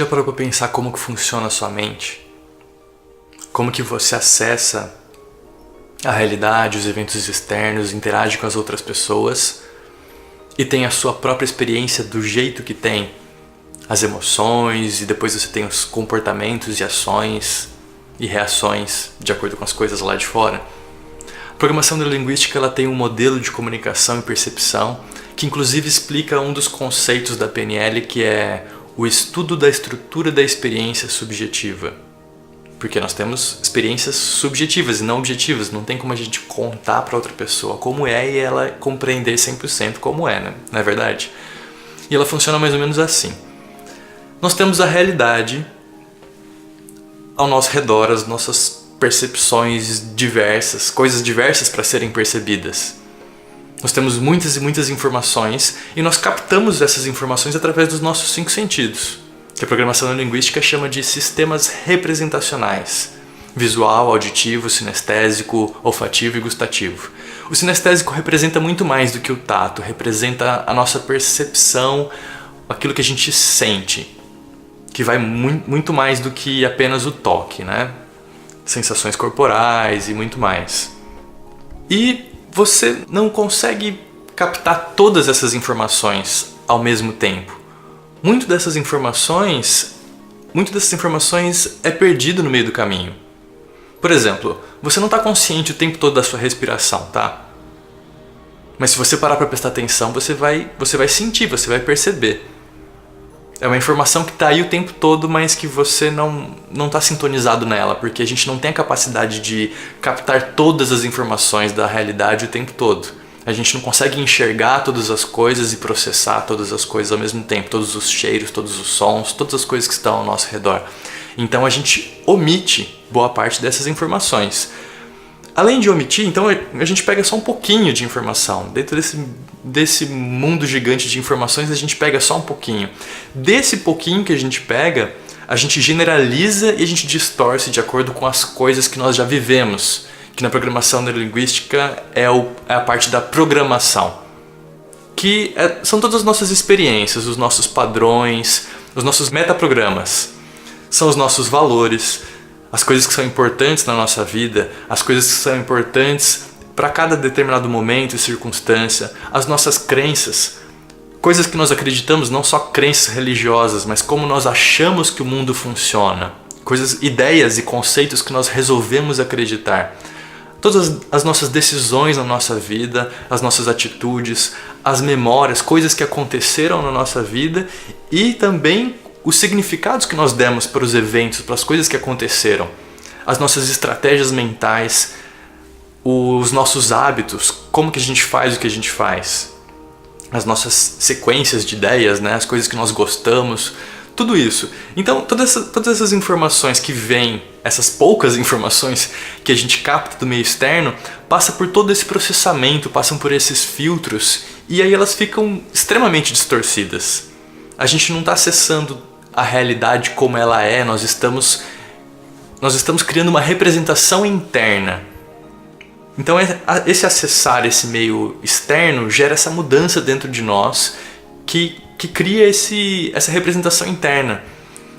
já parou para pensar como que funciona a sua mente? Como que você acessa a realidade, os eventos externos, interage com as outras pessoas e tem a sua própria experiência do jeito que tem? As emoções, e depois você tem os comportamentos e ações e reações de acordo com as coisas lá de fora. A programação neurolinguística ela tem um modelo de comunicação e percepção que inclusive explica um dos conceitos da PNL, que é o estudo da estrutura da experiência subjetiva. Porque nós temos experiências subjetivas e não objetivas, não tem como a gente contar para outra pessoa como é e ela compreender 100% como é, né? Não é verdade? E ela funciona mais ou menos assim. Nós temos a realidade ao nosso redor, as nossas percepções diversas, coisas diversas para serem percebidas. Nós temos muitas e muitas informações e nós captamos essas informações através dos nossos 5 sentidos, que a programação neurolinguística chama de sistemas representacionais: visual, auditivo, sinestésico, olfativo e gustativo. O sinestésico representa muito mais do que o tato, representa a nossa percepção, aquilo que a gente sente, que vai muito mais do que apenas o toque, né? Sensações corporais e muito mais. E você não consegue captar todas essas informações ao mesmo tempo. Muito dessas informações é perdido no meio do caminho. Por exemplo, você não está consciente o tempo todo da sua respiração, tá? Mas se você parar para prestar atenção, você vai sentir, você vai perceber. É uma informação que está aí o tempo todo, mas que você não está sintonizado nela, porque a gente não tem a capacidade de captar todas as informações da realidade o tempo todo. A gente não consegue enxergar todas as coisas e processar todas as coisas ao mesmo tempo, todos os cheiros, todos os sons, todas as coisas que estão ao nosso redor. Então a gente omite boa parte dessas informações. Além de omitir, então a gente pega só um pouquinho de informação. Dentro desse mundo gigante de informações, a gente pega só um pouquinho. Desse pouquinho que a gente pega, a gente generaliza e a gente distorce de acordo com as coisas que nós já vivemos, que na programação neurolinguística é a parte da programação, que são todas as nossas experiências, os nossos padrões, os nossos metaprogramas, são os nossos valores, as coisas que são importantes na nossa vida, as coisas que são importantes para cada determinado momento e circunstância, as nossas crenças, coisas que nós acreditamos, não só crenças religiosas, mas como nós achamos que o mundo funciona, ideias e conceitos que nós resolvemos acreditar. Todas as nossas decisões na nossa vida, as nossas atitudes, as memórias, coisas que aconteceram na nossa vida e também os significados que nós demos para os eventos, para as coisas que aconteceram, as nossas estratégias mentais, os nossos hábitos, como que a gente faz o que a gente faz, as nossas sequências de ideias, né? As coisas que nós gostamos, tudo isso. Então, todas essas informações que vêm, essas poucas informações que a gente capta do meio externo, passa por todo esse processamento, passam por esses filtros e aí elas ficam extremamente distorcidas. A gente não está acessando a realidade como ela é, nós estamos criando uma representação interna. Então esse acessar esse meio externo gera essa mudança dentro de nós que cria essa representação interna,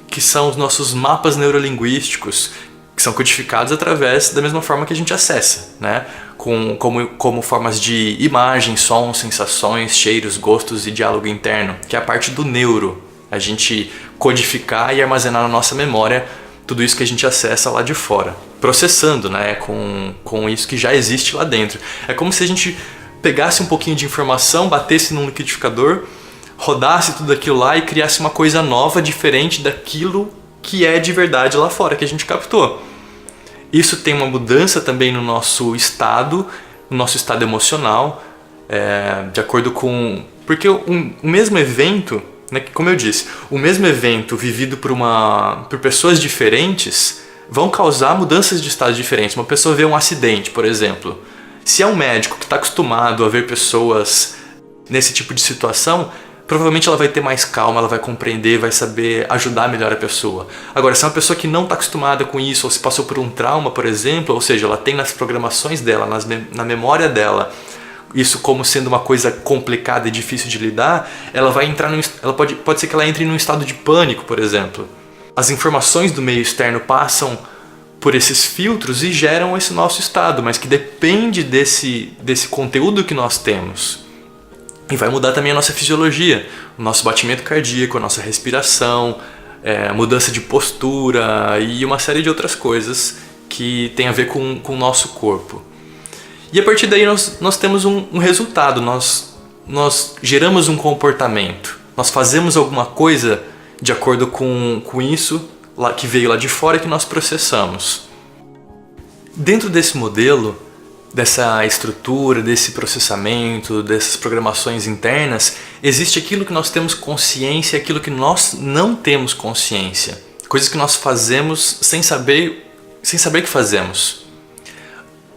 que são os nossos mapas neurolinguísticos, que são codificados através da mesma forma que a gente acessa, né? Como formas de imagem, sons, sensações, cheiros, gostos e diálogo interno, que é a parte do neuro. A gente codificar e armazenar na nossa memória tudo isso que a gente acessa lá de fora, processando, né, com isso que já existe lá dentro. É como se a gente pegasse um pouquinho de informação, batesse num liquidificador, rodasse tudo aquilo lá e criasse uma coisa nova, diferente daquilo que é de verdade lá fora, que a gente captou. Isso tem uma mudança também no nosso estado emocional, de acordo com... Porque o mesmo evento, né, como eu disse, o mesmo evento vivido por pessoas diferentes vão causar mudanças de estado diferentes. Uma pessoa vê um acidente, por exemplo. Se é um médico que está acostumado a ver pessoas nesse tipo de situação, provavelmente ela vai ter mais calma, ela vai compreender, vai saber ajudar melhor a pessoa. Agora, se é uma pessoa que não está acostumada com isso, ou se passou por um trauma, por exemplo, ou seja, ela tem nas programações dela, na memória dela, isso como sendo uma coisa complicada e difícil de lidar, ela vai entrar pode ser que ela entre num estado de pânico, por exemplo. As informações do meio externo passam por esses filtros e geram esse nosso estado, mas que depende desse conteúdo que nós temos. E vai mudar também a nossa fisiologia, o nosso batimento cardíaco, a nossa respiração, a mudança de postura e uma série de outras coisas que tem a ver com o nosso corpo. E a partir daí nós temos um resultado, nós geramos um comportamento, nós fazemos alguma coisa de acordo com isso que veio lá de fora e que nós processamos. Dentro desse modelo, dessa estrutura, desse processamento, dessas programações internas, existe aquilo que nós temos consciência e aquilo que nós não temos consciência. Coisas que nós fazemos sem saber que fazemos.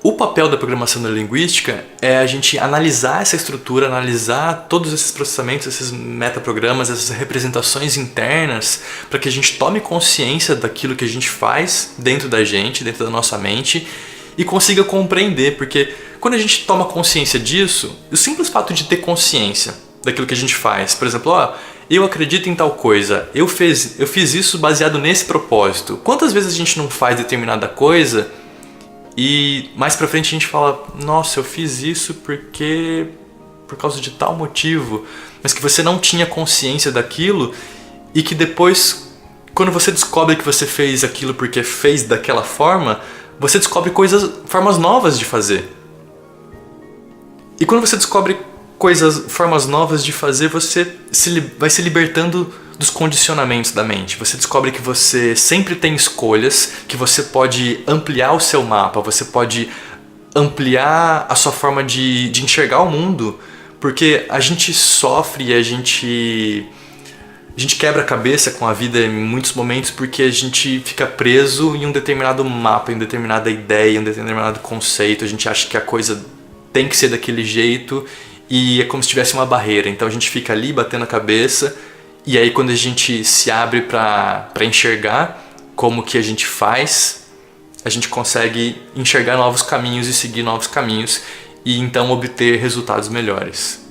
O papel da programação neurolinguística é a gente analisar essa estrutura, analisar todos esses processamentos, esses metaprogramas, essas representações internas, para que a gente tome consciência daquilo que a gente faz dentro da gente, dentro da nossa mente, e consiga compreender, porque quando a gente toma consciência disso, o simples fato de ter consciência daquilo que a gente faz, por exemplo, eu acredito em tal coisa, eu fiz isso baseado nesse propósito. Quantas vezes a gente não faz determinada coisa e mais pra frente a gente fala, nossa, eu fiz isso por causa de tal motivo, mas que você não tinha consciência daquilo e que depois, quando você descobre que você fez aquilo porque fez daquela forma, você descobre formas novas de fazer. E quando você descobre formas novas de fazer, você vai se libertando dos condicionamentos da mente. Você descobre que você sempre tem escolhas, que você pode ampliar o seu mapa, você pode ampliar a sua forma de enxergar o mundo, porque a gente sofre e a gente quebra a cabeça com a vida em muitos momentos porque a gente fica preso em um determinado mapa, em uma determinada ideia, em um determinado conceito. A gente acha que a coisa tem que ser daquele jeito e é como se tivesse uma barreira. Então a gente fica ali batendo a cabeça e aí quando a gente se abre para enxergar como que a gente faz, a gente consegue enxergar novos caminhos e seguir novos caminhos e então obter resultados melhores.